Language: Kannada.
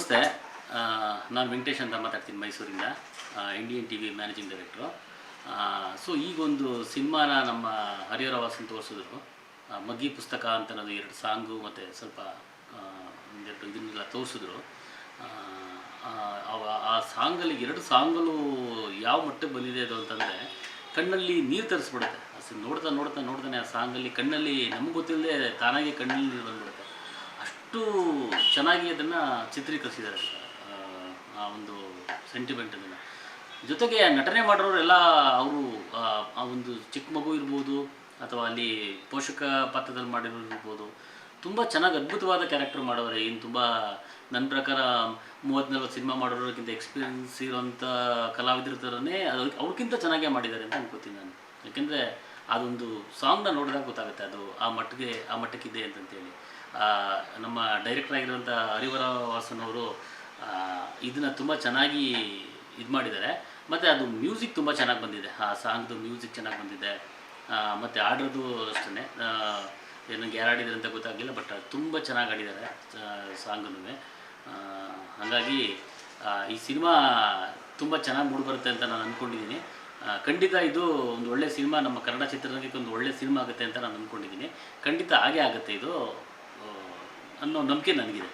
ನಮಸ್ತೆ. ನಾನು ವೆಂಕಟೇಶ್ ಅಂತ ಮಾತಾಡ್ತೀನಿ ಮೈಸೂರಿಂದ, Indian T V managing director. So ಈಗೊಂದು ಸಿನಿಮಾನ ನಮ್ಮ ಹರಿಹರ ವಾಸನ್ ತೋರಿಸಿದ್ರು. ಮಗ್ಗಿ ಪುಸ್ತಕ ಅಂತ ಅನ್ನೋದು 2 ಸಾಂಗು ಮತ್ತು ಸ್ವಲ್ಪ ಒಂದೆರಡು ಇದನ್ನೆಲ್ಲ ತೋರಿಸಿದ್ರು. ಆ ಸಾಂಗಲ್ಲಿ 2 ಸಾಂಗಲ್ಲೂ ಯಾವ ಮಟ್ಟಕ್ಕೆ ಬಂದಿದೆ ಅದು ಅಂತಂದರೆ ಕಣ್ಣಲ್ಲಿ ನೀರು ತರಿಸ್ಬಿಡುತ್ತೆ. ನೋಡ್ತಾ ನೋಡ್ತಾ ನೋಡ್ತಾನೆ ಆ ಸಾಂಗಲ್ಲಿ ಕಣ್ಣಲ್ಲಿ ನಮ್ಗೆ ಗೊತ್ತಿಲ್ಲದೆ ತಾನಾಗೆ ಕಣ್ಣಲ್ಲಿ ನೀರು ಬಂದ್ಬಿಡುತ್ತೆ. ಅಷ್ಟು ಚೆನ್ನಾಗಿ ಅದನ್ನು ಚಿತ್ರೀಕರಿಸಿದ್ದಾರೆ. ಆ ಒಂದು ಸೆಂಟಿಮೆಂಟ್ ಅದನ್ನು ಜೊತೆಗೆ ನಟನೆ ಮಾಡೋರೆಲ್ಲ ಅವರು ಆ ಒಂದು ಚಿಕ್ಕ ಮಗು ಇರ್ಬೋದು ಅಥವಾ ಅಲ್ಲಿ ಪೋಷಕ ಪಾತ್ರದಲ್ಲಿ ಮಾಡಿರೋರು ಇರ್ಬೋದು, ತುಂಬ ಚೆನ್ನಾಗಿ ಅದ್ಭುತವಾದ ಕ್ಯಾರೆಕ್ಟರ್ ಮಾಡೋರೆ. ಇನ್ನು ತುಂಬ ನನ್ನ ಪ್ರಕಾರ 30-40 ಸಿನಿಮಾ ಮಾಡೋರಿಗಿಂತ ಎಕ್ಸ್ಪೀರಿಯನ್ಸ್ ಇರೋಂಥ ಕಲಾವಿದ್ರ ಥರನೇ ಅವ್ರಿಗಿಂತ ಚೆನ್ನಾಗೇ ಮಾಡಿದ್ದಾರೆ ಅಂತ ಅನ್ಕೋತೀನಿ ನಾನು. ಯಾಕೆಂದರೆ ಅದೊಂದು ಸಾಂಗ್ನ ನೋಡಿದಾಗ ಗೊತ್ತಾಗುತ್ತೆ ಅದು ಆ ಮಟ್ಟಕ್ಕಿದೆ ಅಂತಂತೇಳಿ. ನಮ್ಮ ಡೈರೆಕ್ಟರ್ ಆಗಿರುವಂಥ ಹರಿಹರ ವಾಸನ್ ಅವರು ಇದನ್ನು ತುಂಬ ಚೆನ್ನಾಗಿ ಇದು ಮಾಡಿದ್ದಾರೆ. ಮತ್ತು ಅದು ಮ್ಯೂಸಿಕ್ ತುಂಬ ಚೆನ್ನಾಗಿ ಬಂದಿದೆ. ಆ ಸಾಂಗ್ದು ಮ್ಯೂಸಿಕ್ ಚೆನ್ನಾಗಿ ಬಂದಿದೆ. ಮತ್ತು ಆಡೋದು ಅಷ್ಟೇ, ನನಗೆ ಯಾರು ಆಡಿದ್ದಾರೆ ಅಂತ ಗೊತ್ತಾಗಲಿಲ್ಲ, ಬಟ್ ತುಂಬ ಚೆನ್ನಾಗಿ ಆಡಿದ್ದಾರೆ ಸಾಂಗನ್ನು. ಹಾಗಾಗಿ ಈ ಸಿನಿಮಾ ತುಂಬ ಚೆನ್ನಾಗಿ ಮೂಡಿಬರುತ್ತೆ ಅಂತ ನಾನು ಅಂದ್ಕೊಂಡಿದ್ದೀನಿ. ಖಂಡಿತ ಇದು ಒಂದು ಒಳ್ಳೆಯ ಸಿನಿಮಾ, ನಮ್ಮ ಕನ್ನಡ ಚಿತ್ರರಂಗಕ್ಕೆ ಒಂದು ಒಳ್ಳೆಯ ಸಿನಿಮಾ ಆಗುತ್ತೆ ಅಂತ ನಾನು ಅಂದ್ಕೊಂಡಿದ್ದೀನಿ. ಖಂಡಿತ ಹಾಗೇ ಆಗುತ್ತೆ ಇದು ಅನ್ನೋ ನಂಬಿಕೆ ನನಗಿದೆ.